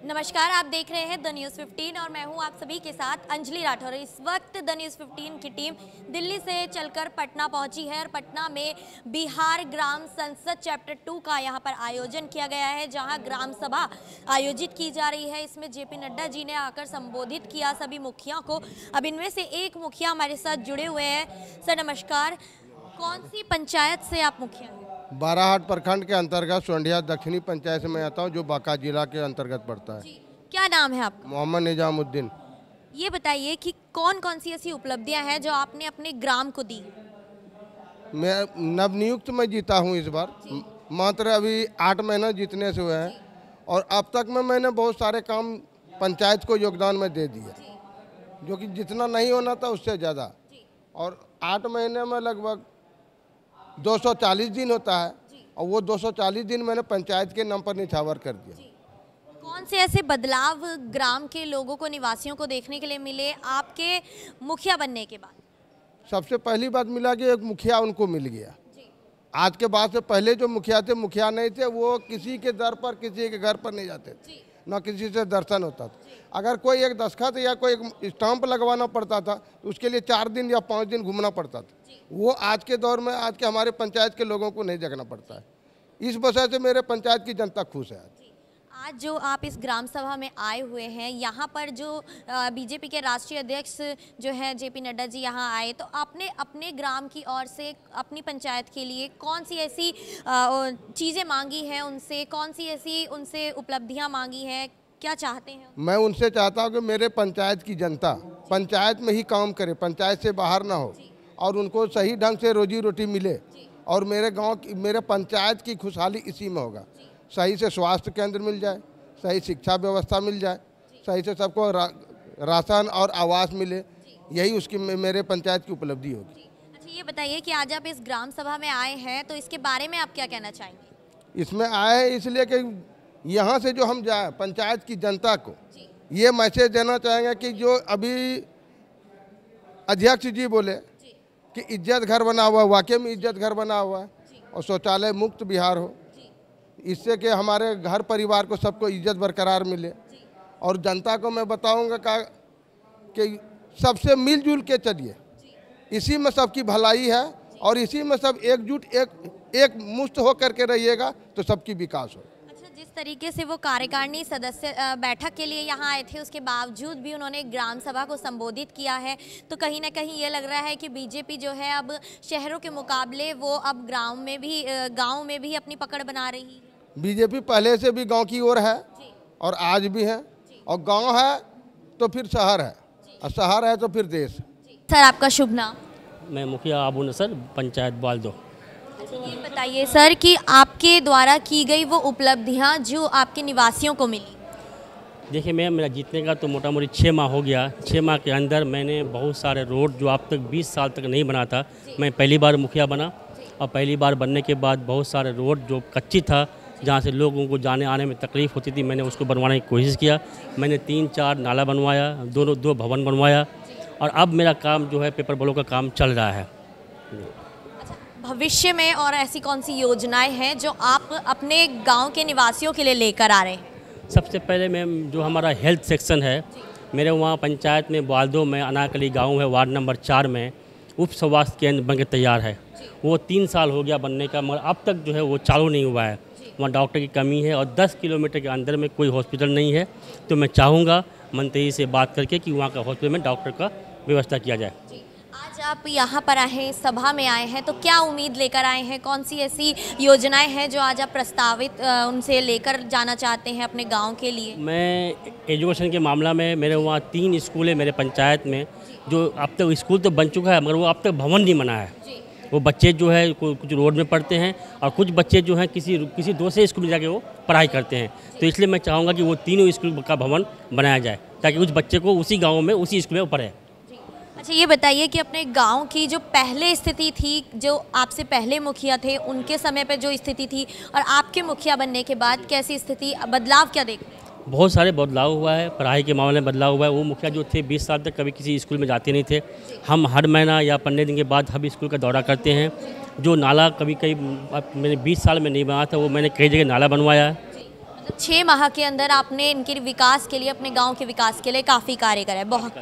नमस्कार, आप देख रहे हैं द न्यूज़ 15 और मैं हूं आप सभी के साथ अंजलि राठौर। इस वक्त द न्यूज़ 15 की टीम दिल्ली से चलकर पटना पहुंची है और पटना में बिहार ग्राम संसद चैप्टर 2 का यहां पर आयोजन किया गया है, जहां ग्राम सभा आयोजित की जा रही है। इसमें जेपी नड्डा जी ने आकर संबोधित किया सभी मुखिया को। अब इनमें से एक मुखिया हमारे साथ जुड़े हुए हैं। सर नमस्कार, कौन सी पंचायत से आप मुखिया हैं? बाराहाट प्रखंड के अंतर्गत सोंडिया दक्षिणी पंचायत से मैं आता हूँ, जो बांका जिला के अंतर्गत पड़ता है। जी, क्या नाम है आपका? मोहम्मद निजामुद्दीन। ये बताइए कि कौन कौन सी ऐसी उपलब्धियां हैं जो आपने अपने ग्राम को दी? मैं नवनियुक्त मैं जीता हूँ इस बार, मात्र अभी 8 महीना जीतने से हुए हैं और अब तक में मैंने बहुत सारे काम पंचायत को योगदान में दे दिए, जो कि जितना नहीं होना था उससे ज़्यादा। और 8 महीने में लगभग 240 दिन होता है और वो 240 दिन मैंने पंचायत के नाम पर निछावर कर दिया। कौन से ऐसे बदलाव ग्राम के लोगों को, निवासियों को देखने के लिए मिले आपके मुखिया बनने के बाद? सबसे पहली बात मिला कि एक मुखिया उनको मिल गया। आज के बाद से पहले जो मुखिया थे, मुखिया नहीं थे, वो किसी के दर पर, किसी के घर पर नहीं जाते थे, ना किसी से दर्शन होता था। अगर कोई एक दस्तखत या कोई एक स्टाम्प लगवाना पड़ता था तो उसके लिए 4 दिन या 5 दिन घूमना पड़ता था। वो आज के दौर में, आज के हमारे पंचायत के लोगों को नहीं जगना पड़ता है। इस वजह से मेरे पंचायत की जनता खुश है। आज जो आप इस ग्राम सभा में आए हुए हैं, यहाँ पर जो बीजेपी के राष्ट्रीय अध्यक्ष जो है जेपी नड्डा जी यहाँ आए, तो आपने अपने ग्राम की ओर से अपनी पंचायत के लिए कौन सी ऐसी चीज़ें मांगी हैं उनसे, कौन सी ऐसी उनसे उपलब्धियाँ मांगी हैं, क्या चाहते हैं? मैं उनसे चाहता हूँ कि मेरे पंचायत की जनता पंचायत में ही काम करे, पंचायत से बाहर ना हो और उनको सही ढंग से रोजी रोटी मिले। और मेरे गाँव की, मेरे पंचायत की खुशहाली इसी में होगा। सही से स्वास्थ्य केंद्र मिल जाए, सही शिक्षा व्यवस्था मिल जाए, सही से सबको राशन और आवास मिले, यही उसकी मेरे पंचायत की उपलब्धि होगी। अच्छा, ये बताइए कि आज आप इस ग्राम सभा में आए हैं, तो इसके बारे में आप क्या कहना चाहेंगे? इसमें आए हैं इसलिए कि यहाँ से जो हम जाए पंचायत की जनता को ये मैसेज देना चाहेंगे कि जो अभी अध्यक्ष जी बोले कि इज्जत घर बना हुआ है, वाकई में इज्जत घर बना हुआ है और शौचालय मुक्त बिहार हो, इससे कि हमारे घर परिवार को सबको इज्जत बरकरार मिले। और जनता को मैं बताऊंगा कि सबसे मिलजुल के चलिए, इसी में सबकी भलाई है और इसी में सब एकजुट एक मुश्त होकर के रहिएगा तो सबकी विकास हो। अच्छा, जिस तरीके से वो कार्यकारिणी सदस्य बैठक के लिए यहाँ आए थे, उसके बावजूद भी उन्होंने ग्राम सभा को संबोधित किया है, तो कहीं ना कहीं ये लग रहा है कि बीजेपी जो है अब शहरों के मुकाबले वो अब गाँव में भी अपनी पकड़ बना रही है। बीजेपी पहले से भी गांव की ओर है और आज भी है, और गांव है तो फिर शहर है और शहर है तो फिर देश। सर आपका शुभ नाम? मैं मुखिया अबू नसर, पंचायत बालदो। ये बताइए सर कि आपके द्वारा की गई वो उपलब्धियां जो आपके निवासियों को मिली। देखिए, मेरा जीतने का तो मोटा मोटी 6 माह हो गया। 6 माह के अंदर मैंने बहुत सारे रोड जो अब तक 20 साल तक नहीं बना था, मैं पहली बार मुखिया बना और पहली बार बनने के बाद बहुत सारे रोड जो कच्ची था, जहाँ से लोगों को जाने आने में तकलीफ़ होती थी, मैंने उसको बनवाने की कोशिश किया। मैंने 3-4 नाला बनवाया, 2 भवन बनवाया और अब मेरा काम जो है पेपर ब्लॉक का काम चल रहा है। अच्छा, भविष्य में और ऐसी कौन सी योजनाएं हैं जो आप अपने गांव के निवासियों के लिए लेकर आ रहे हैं? सबसे पहले मैं जो हमारा हेल्थ सेक्शन है, मेरे वहाँ पंचायत में बालदो में अनाकली गाँव है, वार्ड नंबर 4 में उप स्वास्थ्य केंद्र बन के तैयार है। वो 3 साल हो गया बनने का, मगर अब तक जो है वो चालू नहीं हुआ है। वहाँ डॉक्टर की कमी है और 10 किलोमीटर के अंदर में कोई हॉस्पिटल नहीं है। तो मैं चाहूँगा मंत्री से बात करके कि वहाँ का हॉस्पिटल में डॉक्टर का व्यवस्था किया जाए। आज आप यहाँ पर आए हैं, सभा में आए हैं, तो क्या उम्मीद लेकर आए हैं? कौन सी ऐसी योजनाएं हैं जो आज आप प्रस्तावित उनसे लेकर जाना चाहते हैं अपने गाँव के लिए? मैं एजुकेशन के मामला में, मेरे वहाँ 3 स्कूल है मेरे पंचायत में, जो अब तक स्कूल तो बन चुका है मगर वो अब तक भवन नहीं बना है। वो बच्चे जो है कुछ रोड में पढ़ते हैं और कुछ बच्चे जो हैं किसी दूसरे स्कूल में जाके वो पढ़ाई करते हैं। तो इसलिए मैं चाहूँगा कि वो तीनों स्कूल का भवन बनाया जाए ताकि उस बच्चे को उसी गांव में, उसी स्कूल में वो पढ़े। अच्छा, ये बताइए कि अपने गांव की जो पहले स्थिति थी, जो आपसे पहले मुखिया थे उनके समय पे जो स्थिति थी और आपके मुखिया बनने के बाद कैसी स्थिति, बदलाव क्या देख रहे हैं? बहुत सारे बदलाव हुआ है, पढ़ाई के मामले में बदलाव हुआ है। वो मुखिया जो थे 20 साल तक कभी किसी स्कूल में जाते नहीं थे। हम हर महीना या 15 दिन के बाद हम स्कूल का दौरा करते हैं। जो नाला कभी मैंने 20 साल में नहीं बना था, वो मैंने कई जगह नाला बनवाया है। 6 माह के अंदर आपने इनके विकास के लिए, अपने गांव के विकास के लिए काफ़ी कार्य करा है। बहुत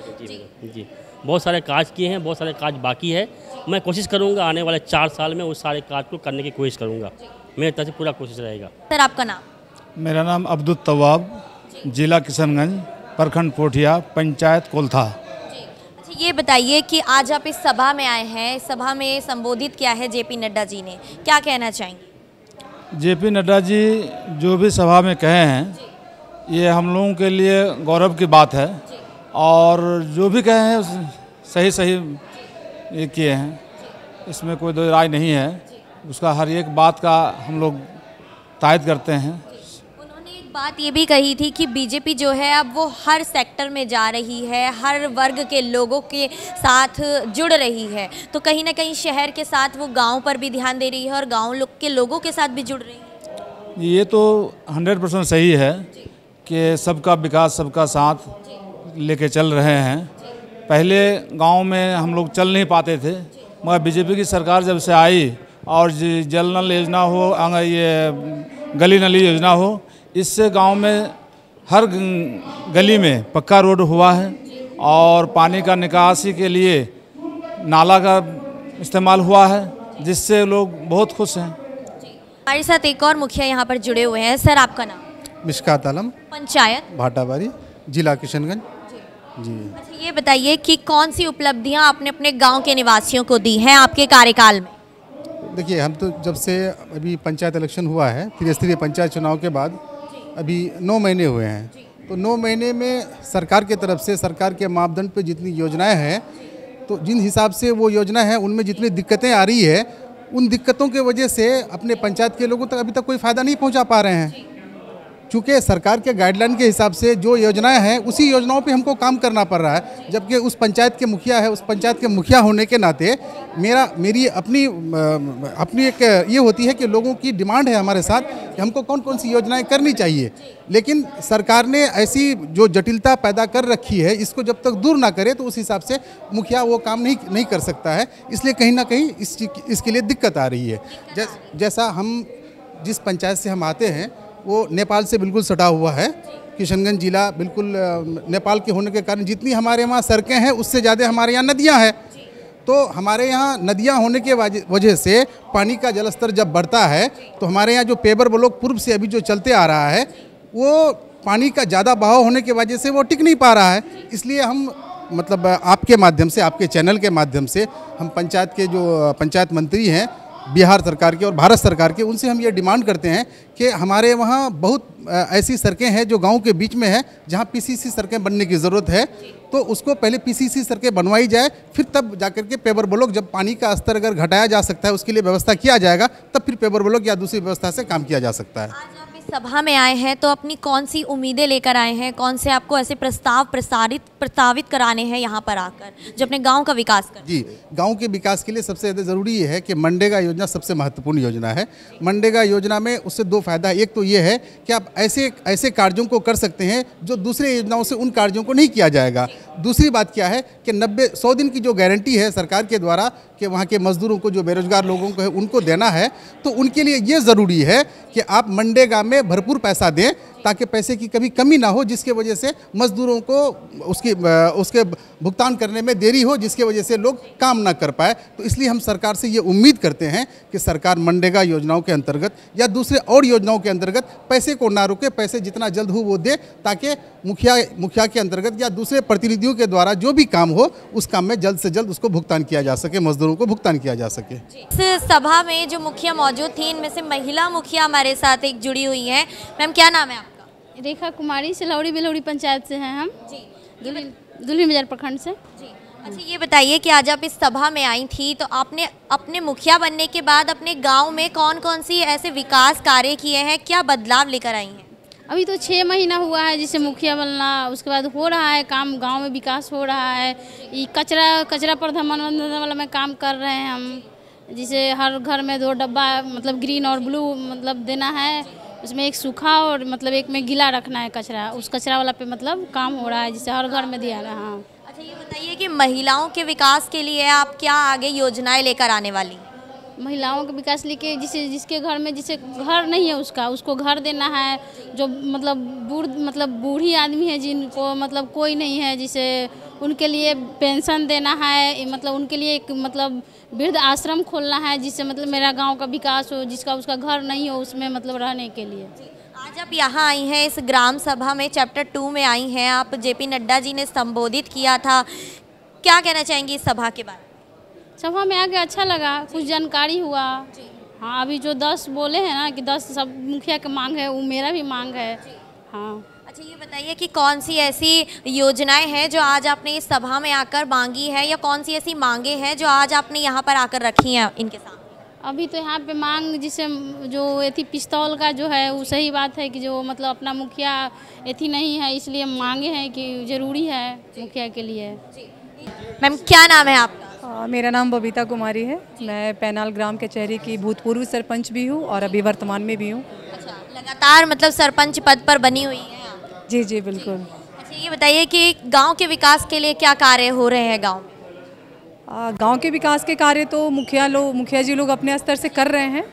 जी, बहुत सारे काज किए हैं, बहुत सारे काज बाकी है। मैं कोशिश करूंगा आने वाले 4 साल में उस सारे काज को करने की कोशिश करूंगा। मेरी तरफ से पूरा कोशिश रहेगा। सर आपका नाम? मेरा नाम अब्दुल तवाब, जिला किशनगंज, प्रखंड पोठिया, पंचायत कोलथा। अच्छा ये बताइए कि आज आप इस सभा में आए हैं, इस सभा में संबोधित किया है जेपी नड्डा जी ने, क्या कहना चाहेंगे? जेपी नड्डा जी जो भी सभा में कहे हैं ये हम लोगों के लिए गौरव की बात है, और जो भी कहे हैं सही सही ये किए हैं, इसमें कोई दो राय नहीं है। उसका हर एक बात का हम लोग तायद करते हैं। उन्होंने एक बात ये भी कही थी कि बीजेपी जो है अब वो हर सेक्टर में जा रही है, हर वर्ग के लोगों के साथ जुड़ रही है, तो कहीं ना कहीं शहर के साथ वो गांव पर भी ध्यान दे रही है और गांव के लोगों के साथ भी जुड़ रही है। ये तो 100% सही है कि सबका विकास सबका साथ लेके चल रहे हैं। पहले गांव में हम लोग चल नहीं पाते थे, मगर बीजेपी की सरकार जब से आई और जल नल योजना हो, ये गली नली योजना हो, इससे गांव में हर गली में पक्का रोड हुआ है और पानी का निकासी के लिए नाला का इस्तेमाल हुआ है, जिससे लोग बहुत खुश हैं। हमारे साथ एक और मुखिया यहाँ पर जुड़े हुए हैं। सर आपका नाम? मिशकात आलम, पंचायत भाटाबारी, जिला किशनगंज। जी अच्छा ये बताइए कि कौन सी उपलब्धियाँ आपने अपने गांव के निवासियों को दी हैं आपके कार्यकाल में? देखिए, हम तो जब से अभी पंचायत इलेक्शन हुआ है, त्रिस्तरीय पंचायत चुनाव के बाद अभी 9 महीने हुए हैं, तो 9 महीने में सरकार की तरफ से, सरकार के मापदंड पे जितनी योजनाएं हैं, तो जिन हिसाब से वो योजना है उनमें जितनी दिक्कतें आ रही है, उन दिक्कतों के वजह से अपने पंचायत के लोगों तक अभी तक कोई फ़ायदा नहीं पहुंचा पा रहे हैं। चूँकि सरकार के गाइडलाइन के हिसाब से जो योजनाएं हैं उसी योजनाओं पे हमको काम करना पड़ रहा है, जबकि उस पंचायत के मुखिया है, उस पंचायत के मुखिया होने के नाते मेरी अपनी एक ये होती है कि लोगों की डिमांड है हमारे साथ कि हमको कौन कौन सी योजनाएं करनी चाहिए, लेकिन सरकार ने ऐसी जो जटिलता पैदा कर रखी है, इसको जब तक दूर ना करे तो उस हिसाब से मुखिया वो काम नहीं कर सकता है। इसलिए कहीं ना कहीं इसके लिए दिक्कत आ रही है। जैसा हम जिस पंचायत से हम आते हैं वो नेपाल से बिल्कुल सटा हुआ है। किशनगंज जिला बिल्कुल नेपाल के होने के कारण जितनी हमारे वहाँ सड़कें हैं उससे ज़्यादा हमारे यहाँ नदियाँ हैं। तो हमारे यहाँ नदियाँ होने के वजह से पानी का जलस्तर जब बढ़ता है तो हमारे यहाँ जो पेबर ब्लॉक पूर्व से अभी जो चलते आ रहा है वो पानी का ज़्यादा बहाव होने की वजह से वो टिक नहीं पा रहा है। इसलिए हम मतलब आपके माध्यम से, आपके चैनल के माध्यम से हम पंचायत के जो पंचायत मंत्री हैं बिहार सरकार के और भारत सरकार के, उनसे हम ये डिमांड करते हैं कि हमारे वहाँ बहुत ऐसी सड़कें हैं जो गांव के बीच में है, जहाँ पीसीसी सड़कें बनने की ज़रूरत है, तो उसको पहले पीसीसी सड़कें बनवाई जाए, फिर तब जाकर के पेवर ब्लॉक, जब पानी का स्तर अगर घटाया जा सकता है उसके लिए व्यवस्था किया जाएगा, तब फिर पेवर ब्लॉक या दूसरी व्यवस्था से काम किया जा सकता है। आज आप इस सभा में आए हैं तो अपनी कौन सी उम्मीदें लेकर आए हैं, कौन से आपको ऐसे प्रस्तावित कराने हैं यहाँ पर आकर जो अपने गाँव का विकास कर? जी, गांव के विकास के लिए सबसे ज़्यादा ज़रूरी ये है कि मनरेगा योजना सबसे महत्वपूर्ण योजना है। मनरेगा योजना में उससे 2 फायदा है। एक तो ये है कि आप ऐसे कार्यों को कर सकते हैं जो दूसरे योजनाओं से उन कार्यों को नहीं किया जाएगा। दूसरी बात क्या है कि 90-100 दिन की जो गारंटी है सरकार के द्वारा कि वहाँ के मजदूरों को, जो बेरोजगार लोगों को है, उनको देना है, तो उनके लिए ये ज़रूरी है कि आप मनरेगा में भरपूर पैसा दें ताकि पैसे की कभी कमी ना हो, जिसके वजह से मजदूरों को उसके भुगतान करने में देरी हो, जिसके वजह से लोग काम ना कर पाए। तो इसलिए हम सरकार से ये उम्मीद करते हैं कि सरकार मनरेगा योजनाओं के अंतर्गत या दूसरे और योजनाओं के अंतर्गत पैसे को ना रोके, पैसे जितना जल्द हो वो दे, ताकि मुखिया के अंतर्गत या दूसरे प्रतिनिधियों के द्वारा जो भी काम हो उस काम में जल्द से जल्द उसको भुगतान किया जा सके, मजदूरों को भुगतान किया जा सके। इस सभा में जो मुखिया मौजूद थी, इनमें से महिला मुखिया हमारे साथ एक जुड़ी हुई हैं। मैम क्या नाम है आपका? रेखा कुमारी, सिलौड़ी बेलौड़ी पंचायत से हैं हम जी, दुल्हिन बाजार प्रखंड से। जी अच्छा ये बताइए कि आज आप इस सभा में आई थी तो आपने अपने मुखिया बनने के बाद अपने गांव में कौन कौन सी ऐसे विकास कार्य किए हैं, क्या बदलाव लेकर आई हैं? अभी तो 6 महीना हुआ है जिसे मुखिया बनना, उसके बाद हो रहा है काम, गांव में विकास हो रहा है। ये कचरा प्रबंधन वाला में काम कर रहे हैं हम, जिसे हर घर में 2 डब्बा मतलब ग्रीन और ब्लू मतलब देना है, उसमें एक सूखा और मतलब एक में गीला रखना है कचरा, उस कचरा वाला पे मतलब काम हो रहा है, जिसे हर घर में दिया रहा है। अच्छा ये बताइए कि महिलाओं के विकास के लिए आप क्या आगे योजनाएं लेकर आने वाली? महिलाओं का विकास लेके जिसके घर में जिसे घर नहीं है उसको घर देना है। जो मतलब बूढ़ी आदमी है जिनको मतलब कोई नहीं है, जिसे उनके लिए पेंशन देना है, मतलब उनके लिए एक मतलब वृद्ध आश्रम खोलना है, जिससे मतलब मेरा गांव का विकास हो, जिसका उसका घर नहीं हो उसमें मतलब रहने के लिए। आज आप यहाँ आई हैं इस ग्राम सभा में, चैप्टर 2 में आई हैं आप। जेपी नड्डा जी ने संबोधित किया था, क्या कहना चाहेंगी इस सभा के बारे में? सभा में आके अच्छा लगा, कुछ जानकारी हुआ। हाँ, अभी जो 10 बोले हैं ना कि 10 सब मुखिया की मांग है, वो मेरा भी मांग है। हाँ, अच्छा ये बताइए कि कौन सी ऐसी योजनाएं हैं जो आज आपने इस सभा में आकर मांगी है, या कौन सी ऐसी मांगे हैं जो आज आपने यहाँ पर आकर रखी हैं इनके सामने? अभी तो यहाँ पे मांग जिसे जो एथी पिस्तौल का जो है वो सही बात है कि जो मतलब अपना मुखिया एथी नहीं है, इसलिए मांगे हैं कि ज़रूरी है मुखिया के लिए। मैम क्या नाम है आपका? मेरा नाम बबीता कुमारी है। मैं पैनाल ग्राम कचहरी की भूतपूर्व सरपंच भी हूँ और अभी वर्तमान में भी हूँ। अच्छा, लगातार मतलब सरपंच पद पर बनी हुई है आप? जी जी बिल्कुल। अच्छा ये बताइए कि गांव के विकास के लिए क्या कार्य हो रहे हैं गांव में? गांव के विकास के कार्य तो मुखिया जी लोग अपने स्तर से कर रहे हैं,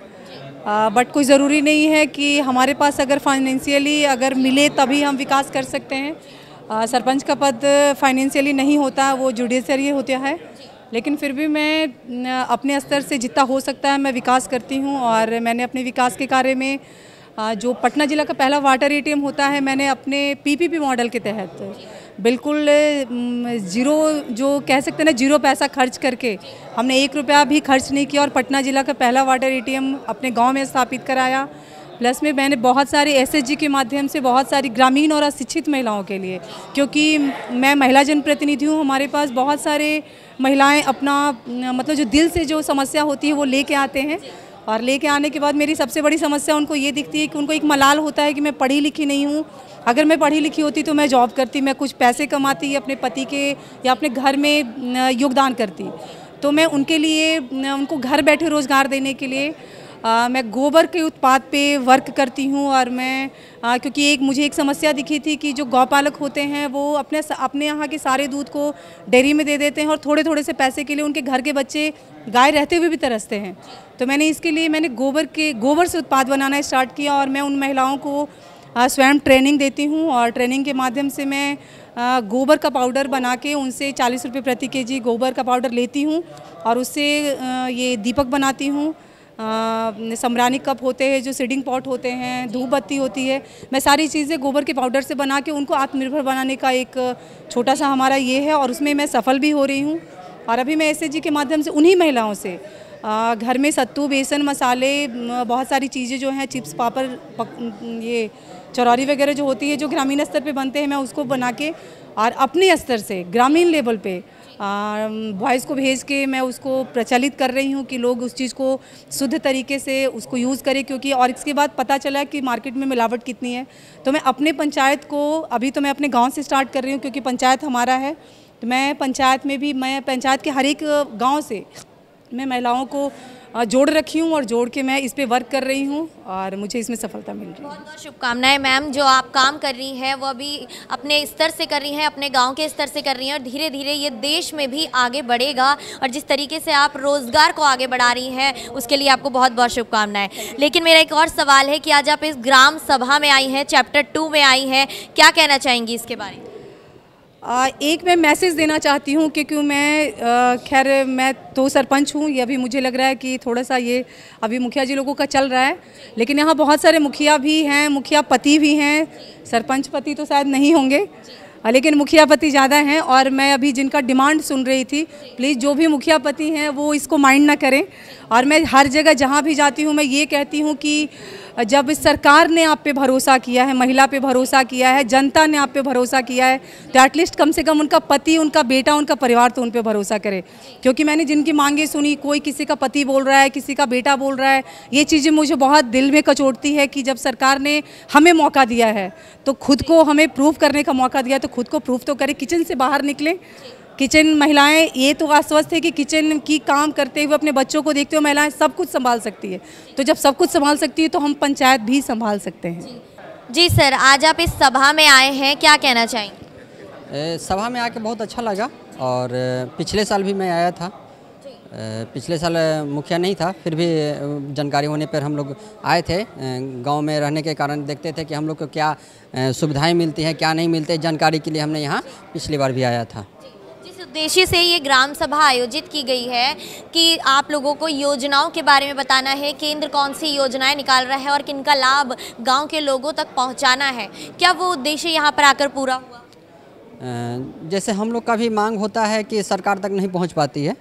बट कोई ज़रूरी नहीं है कि हमारे पास अगर फाइनेंशियली अगर मिले तभी हम विकास कर सकते हैं। सरपंच का पद फाइनेंशियली नहीं होता, वो जुडिशरी होता है, लेकिन फिर भी मैं अपने स्तर से जितना हो सकता है मैं विकास करती हूँ। और मैंने अपने विकास के कार्य में जो पटना ज़िला का पहला वाटर एटीएम होता है, मैंने अपने पीपीपी मॉडल के तहत बिल्कुल जीरो, जो कह सकते हैं ना, जीरो पैसा खर्च करके हमने 1 रुपया भी खर्च नहीं किया और पटना ज़िला का पहला वाटर एटीएम अपने गांव में स्थापित कराया। प्लस में मैंने बहुत सारे एसएचजी के माध्यम से बहुत सारी ग्रामीण और अशिक्षित महिलाओं के लिए, क्योंकि मैं महिला जनप्रतिनिधि हूँ, हमारे पास बहुत सारे महिलाएं अपना मतलब जो दिल से जो समस्या होती है वो लेके आते हैं। और लेके आने के बाद मेरी सबसे बड़ी समस्या उनको ये दिखती है कि उनको एक मलाल होता है कि मैं पढ़ी लिखी नहीं हूँ। अगर मैं पढ़ी लिखी होती तो मैं जॉब करती, मैं कुछ पैसे कमाती, अपने पति के या अपने घर में योगदान करती। तो मैं उनके लिए, उनको घर बैठे रोज़गार देने के लिए मैं गोबर के उत्पाद पे वर्क करती हूँ। और मैं क्योंकि मुझे एक समस्या दिखी थी कि जो गौपालक होते हैं वो अपने यहाँ के सारे दूध को डेयरी में दे देते हैं और थोड़े थोड़े से पैसे के लिए उनके घर के बच्चे गाय रहते हुए भी तरसते हैं। तो इसके लिए मैंने गोबर से उत्पाद बनाना स्टार्ट किया और मैं उन महिलाओं को स्वयं ट्रेनिंग देती हूँ। और ट्रेनिंग के माध्यम से मैं गोबर का पाउडर बना के उनसे 40 रुपये प्रति केजी गोबर का पाउडर लेती हूँ और उससे ये दीपक बनाती हूँ, समरानी कप होते हैं, जो सीडिंग पॉट होते हैं, धूप बत्ती होती है, मैं सारी चीज़ें गोबर के पाउडर से बना के उनको आत्मनिर्भर बनाने का एक छोटा सा हमारा ये है और उसमें मैं सफल भी हो रही हूँ। और अभी मैं एसएचजी के माध्यम से उन्हीं महिलाओं से घर में सत्तू, बेसन, मसाले, बहुत सारी चीज़ें जो हैं, चिप्स, पापड़, ये चरौरी वगैरह जो होती है जो ग्रामीण स्तर पे बनते हैं, मैं उसको बना के और अपने स्तर से ग्रामीण लेवल पे वॉइस को भेज के मैं उसको प्रचलित कर रही हूँ कि लोग उस चीज़ को शुद्ध तरीके से उसको यूज़ करें। क्योंकि और इसके बाद पता चला कि मार्केट में मिलावट कितनी है। तो मैं अपने पंचायत को, अभी तो मैं अपने गांव से स्टार्ट कर रही हूँ क्योंकि पंचायत हमारा है, तो मैं पंचायत में भी, मैं पंचायत के हर एक गाँव से मैं महिलाओं को जोड़ रखी हूँ और जोड़ के मैं इस पे वर्क कर रही हूँ और मुझे इसमें सफलता मिल रही है। बहुत बहुत शुभकामनाएं मैम। जो आप काम कर रही हैं वो अभी अपने स्तर से कर रही हैं, अपने गांव के स्तर से कर रही हैं और धीरे धीरे ये देश में भी आगे बढ़ेगा। और जिस तरीके से आप रोज़गार को आगे बढ़ा रही हैं उसके लिए आपको बहुत बहुत शुभकामनाएं। लेकिन मेरा एक और सवाल है कि आज आप इस ग्राम सभा में आई हैं, चैप्टर 2 में आई हैं, क्या कहना चाहेंगी इसके बारे में? एक मैं मैसेज देना चाहती हूँ क्योंकि मैं तो सरपंच हूँ। ये अभी मुझे लग रहा है कि थोड़ा सा ये अभी मुखिया जी लोगों का चल रहा है, लेकिन यहाँ बहुत सारे मुखिया भी हैं, मुखिया पति भी हैं, सरपंच पति तो शायद नहीं होंगे, लेकिन मुखिया पति ज़्यादा हैं। और मैं अभी जिनका डिमांड सुन रही थी, प्लीज़ जो भी मुखिया पति हैं वो इसको माइंड ना करें। और मैं हर जगह जहाँ भी जाती हूँ मैं ये कहती हूँ कि जब सरकार ने आप पे भरोसा किया है, महिला पे भरोसा किया है, जनता ने आप पे भरोसा किया है, तो एटलीस्ट कम से कम उनका पति, उनका बेटा, उनका परिवार तो उन पे भरोसा करे। क्योंकि मैंने जिनकी मांगे सुनी, कोई किसी का पति बोल रहा है, किसी का बेटा बोल रहा है, ये चीज़ें मुझे बहुत दिल में कचोटती है कि जब सरकार ने हमें मौका दिया है तो खुद को हमें प्रूव करने का मौका दिया, तो खुद को प्रूव तो करें, किचन से बाहर निकलें। किचन महिलाएं ये तो आश्वस्त है कि किचन की काम करते हुए अपने बच्चों को देखते हुए महिलाएं सब कुछ संभाल सकती है। तो जब सब कुछ संभाल सकती है तो हम पंचायत भी संभाल सकते हैं। जी सर, आज आप इस सभा में आए हैं, क्या कहना चाहेंगे? सभा में आके बहुत अच्छा लगा और पिछले साल भी मैं आया था। पिछले साल मुखिया नहीं था, फिर भी जानकारी होने पर हम लोग आए थे। गांव में रहने के कारण देखते थे कि हम लोग को क्या सुविधाएं मिलती हैं, क्या नहीं मिलती, जानकारी के लिए हमने यहाँ पिछली बार भी आया था। जिस उद्देश्य से ये ग्राम सभा आयोजित की गई है कि आप लोगों को योजनाओं के बारे में बताना है, केंद्र कौन सी योजनाएं निकाल रहा है और किनका लाभ गांव के लोगों तक पहुंचाना है, क्या वो उद्देश्य यहाँ पर आकर पूरा हुआ? जैसे हम लोग का भी मांग होता है कि सरकार तक नहीं पहुँच पाती है।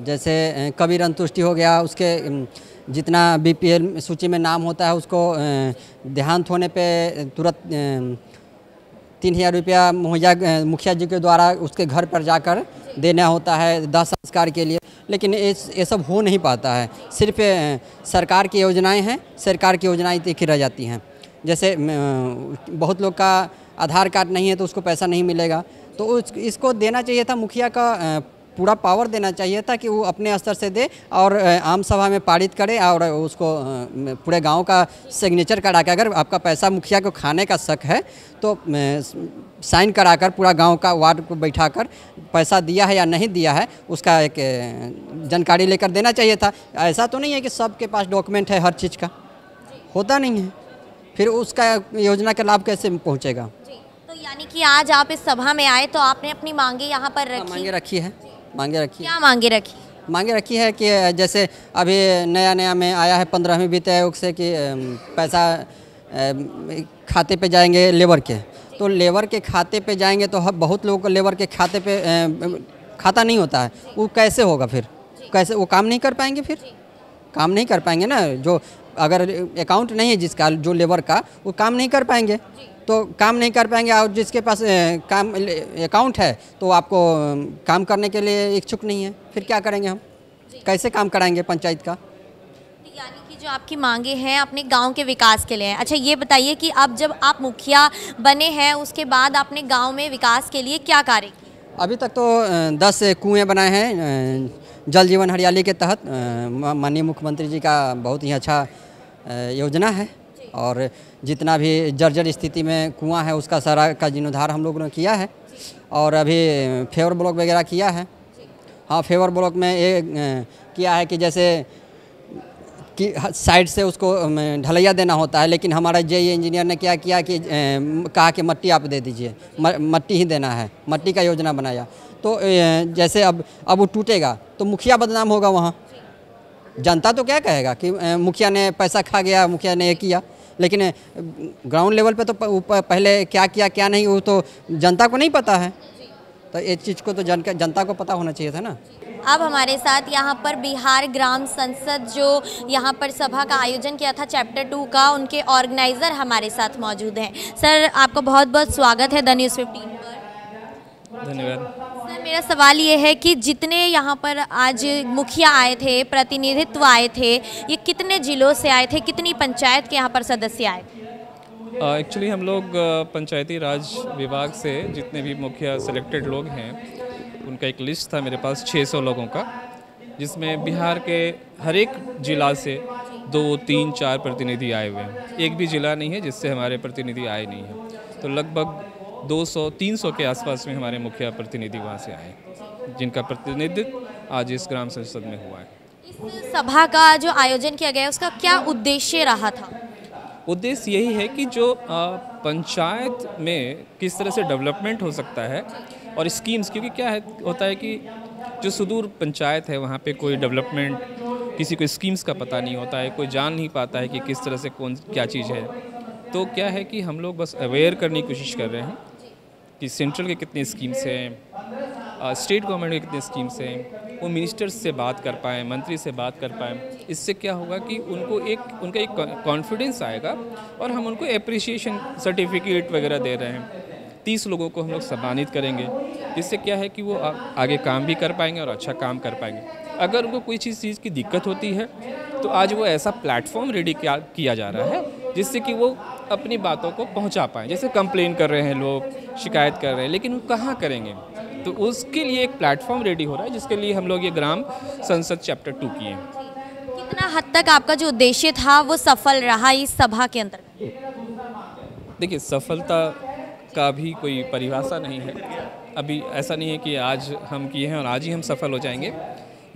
जैसे कबीर अंतुष्टि हो गया, उसके जितना BPL सूची में नाम होता है उसको देहांत होने पे तुरंत 3000 रुपया मुहैया मुखिया जी के द्वारा उसके घर पर जाकर देना होता है दाह संस्कार के लिए, लेकिन ये सब हो नहीं पाता है। सिर्फ सरकार की योजनाएं हैं, सरकार की योजनाएं देखी रह जाती हैं। जैसे बहुत लोग का आधार कार्ड नहीं है तो उसको पैसा नहीं मिलेगा, तो इसको देना चाहिए था, मुखिया का पूरा पावर देना चाहिए था कि वो अपने स्तर से दे और आम सभा में पारित करे और उसको पूरे गांव का सिग्नेचर करा के, अगर आपका पैसा मुखिया को खाने का शक है तो साइन कराकर पूरा गांव का वार्ड को बैठाकर पैसा दिया है या नहीं दिया है उसका एक जानकारी लेकर देना चाहिए था। ऐसा तो नहीं है कि सबके पास डॉक्यूमेंट है हर चीज़ का, होता नहीं है, फिर उसका योजना का लाभ कैसे पहुँचेगा। तो यानी कि आज आप इस सभा में आए तो आपने अपनी मांगे यहाँ पर रखी? मांगे रखी है, मांगे रखी। क्या मांगे रखी? मांगे रखी है कि जैसे अभी नया में आया है 15वीं वित्त आयोग से कि पैसा खाते पे जाएंगे लेबर के, तो लेबर के खाते पे जाएंगे तो बहुत लोगों को लेबर के खाते पे खाता नहीं होता है, वो कैसे होगा फिर, कैसे वो काम नहीं कर पाएंगे, फिर काम नहीं कर पाएंगे ना। जो अगर अकाउंट नहीं है जिसका, जो लेबर का, वो काम नहीं कर पाएंगे, तो काम नहीं कर पाएंगे। और जिसके पास काम अकाउंट है तो आपको काम करने के लिए इच्छुक नहीं है, फिर क्या करेंगे हम, कैसे काम कराएंगे पंचायत का। यानी कि जो आपकी मांगे हैं अपने गांव के विकास के लिए। अच्छा ये बताइए कि अब जब आप मुखिया बने हैं उसके बाद आपने गांव में विकास के लिए क्या कार्य किए? अभी तक तो 10 कुएँ बनाए हैं जल जीवन हरियाली के तहत। माननीय मुख्यमंत्री जी का बहुत ही अच्छा योजना है और जितना भी जर्जर स्थिति में कुआं है उसका सारा का जीर्णोद्धार हम लोगों ने किया है और अभी फेवर ब्लॉक वगैरह किया है। हाँ, फेवर ब्लॉक में ये किया है कि जैसे कि साइड से उसको ढलैया देना होता है, लेकिन हमारा JE इंजीनियर ने क्या किया कि कहा कि मट्टी आप दे दीजिए, मट्टी ही देना है, मट्टी का योजना बनाया। तो जैसे अब वो टूटेगा तो मुखिया बदनाम होगा, वहाँ जनता तो क्या कहेगा कि मुखिया ने पैसा खा गया, मुखिया ने ये किया, लेकिन ग्राउंड लेवल पे तो पहले क्या किया क्या नहीं वो तो जनता को नहीं पता है, तो इस चीज़ को तो जनता को पता होना चाहिए था ना। अब हमारे साथ यहाँ पर बिहार ग्राम संसद जो यहाँ पर सभा का आयोजन किया था चैप्टर 2 का, उनके ऑर्गेनाइज़र हमारे साथ मौजूद हैं। सर आपका बहुत बहुत स्वागत है द न्यूज़ 15 पर। धन्यवाद। सर मेरा सवाल ये है कि जितने यहाँ पर आज मुखिया आए थे, प्रतिनिधित्व आए थे, ये कितने जिलों से आए थे, कितनी पंचायत के यहाँ पर सदस्य आए थे? एक्चुअली हम लोग पंचायती राज विभाग से जितने भी मुखिया सिलेक्टेड लोग हैं उनका एक लिस्ट था मेरे पास 600 लोगों का, जिसमें बिहार के हर एक ज़िला से 2, 3, 4 प्रतिनिधि आए हुए हैं। एक भी ज़िला नहीं है जिससे हमारे प्रतिनिधि आए नहीं हैं, तो लगभग 200-300 के आसपास में हमारे मुखिया प्रतिनिधि वहाँ से आए, जिनका प्रतिनिधित्व आज इस ग्राम संसद में हुआ है। इस सभा का जो आयोजन किया गया उसका क्या उद्देश्य रहा था? उद्देश्य यही है कि जो पंचायत में किस तरह से डेवलपमेंट हो सकता है और स्कीम्स, क्योंकि क्या है होता है कि जो सुदूर पंचायत है वहाँ पे कोई डेवलपमेंट, किसी को स्कीम्स का पता नहीं होता है, कोई जान नहीं पाता है कि किस तरह से कौन क्या चीज़ है। तो क्या है कि हम लोग बस अवेयर करने की कोशिश कर रहे हैं कि सेंट्रल के कितने स्कीम्स हैं, स्टेट गवर्नमेंट के कितने स्कीम्स हैं, वो मिनिस्टर्स से बात कर पाएँ, मंत्री से बात कर पाएँ। इससे क्या होगा कि उनका एक कॉन्फिडेंस आएगा और हम उनको एप्रिसिएशन सर्टिफिकेट वगैरह दे रहे हैं। 30 लोगों को हम लोग सम्मानित करेंगे, जिससे क्या है कि वो आगे काम भी कर पाएंगे और अच्छा काम कर पाएंगे। अगर उनको कोई चीज़ की दिक्कत होती है तो आज वो ऐसा प्लेटफॉर्म रेडी किया जा रहा है जिससे कि वो अपनी बातों को पहुंचा पाएँ। जैसे कंप्लेन कर रहे हैं लोग, शिकायत कर रहे हैं, लेकिन वो कहाँ करेंगे, तो उसके लिए एक प्लेटफॉर्म रेडी हो रहा है, जिसके लिए हम लोग ये ग्राम संसद चैप्टर 2 किए हैं। कितना हद तक आपका जो उद्देश्य था वो सफल रहा इस सभा के अंतर्गत? देखिए, सफलता का भी कोई परिभाषा नहीं है। अभी ऐसा नहीं है कि आज हम किए हैं और आज ही हम सफल हो जाएंगे।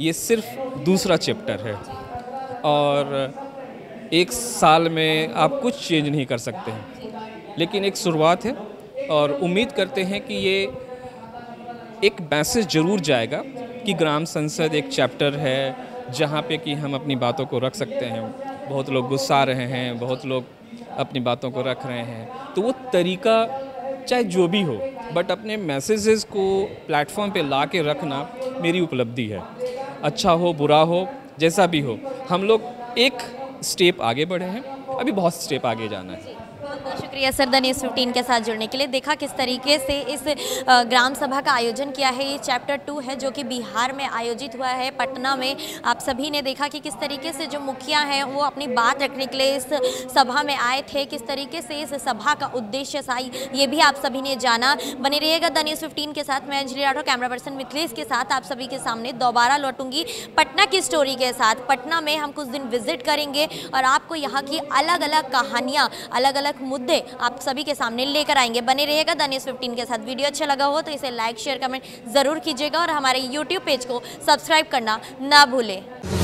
ये सिर्फ दूसरा चैप्टर है और एक साल में आप कुछ चेंज नहीं कर सकते हैं, लेकिन एक शुरुआत है और उम्मीद करते हैं कि ये एक मैसेज ज़रूर जाएगा कि ग्राम संसद एक चैप्टर है जहाँ पे कि हम अपनी बातों को रख सकते हैं। बहुत लोग गुस्सा रहे हैं, बहुत लोग अपनी बातों को रख रहे हैं, तो वो तरीका चाहे जो भी हो, बट अपने मैसेजेस को प्लेटफॉर्म पे ला के रखना मेरी उपलब्धि है। अच्छा हो बुरा हो जैसा भी हो, हम लोग एक स्टेप आगे बढ़े हैं, अभी बहुत स्टेप आगे जाना है। बहुत शुक्रिया सर द न्यूज़ 15 के साथ जुड़ने के लिए। देखा किस तरीके से इस ग्राम सभा का आयोजन किया है। ये चैप्टर 2 है जो कि बिहार में आयोजित हुआ है, पटना में। आप सभी ने देखा कि किस तरीके से जो मुखिया हैं वो अपनी बात रखने के लिए इस सभा में आए थे, किस तरीके से इस सभा का उद्देश्य था ये भी आप सभी ने जाना। बने रहिएगा द न्यूज़ 15 के साथ। मैं अंजलि राठौर, कैमरा पर्सन मिथिलेश के साथ आप सभी के सामने दोबारा लौटूंगी पटना की स्टोरी के साथ। पटना में हम कुछ दिन विजिट करेंगे और आपको यहाँ की अलग अलग कहानियाँ, अलग अलग मुद्दे आप सभी के सामने लेकर आएंगे। बने रहिएगा द न्यूज़ 15 के साथ। वीडियो अच्छा लगा हो तो इसे लाइक शेयर कमेंट ज़रूर कीजिएगा और हमारे YouTube पेज को सब्सक्राइब करना ना भूलें।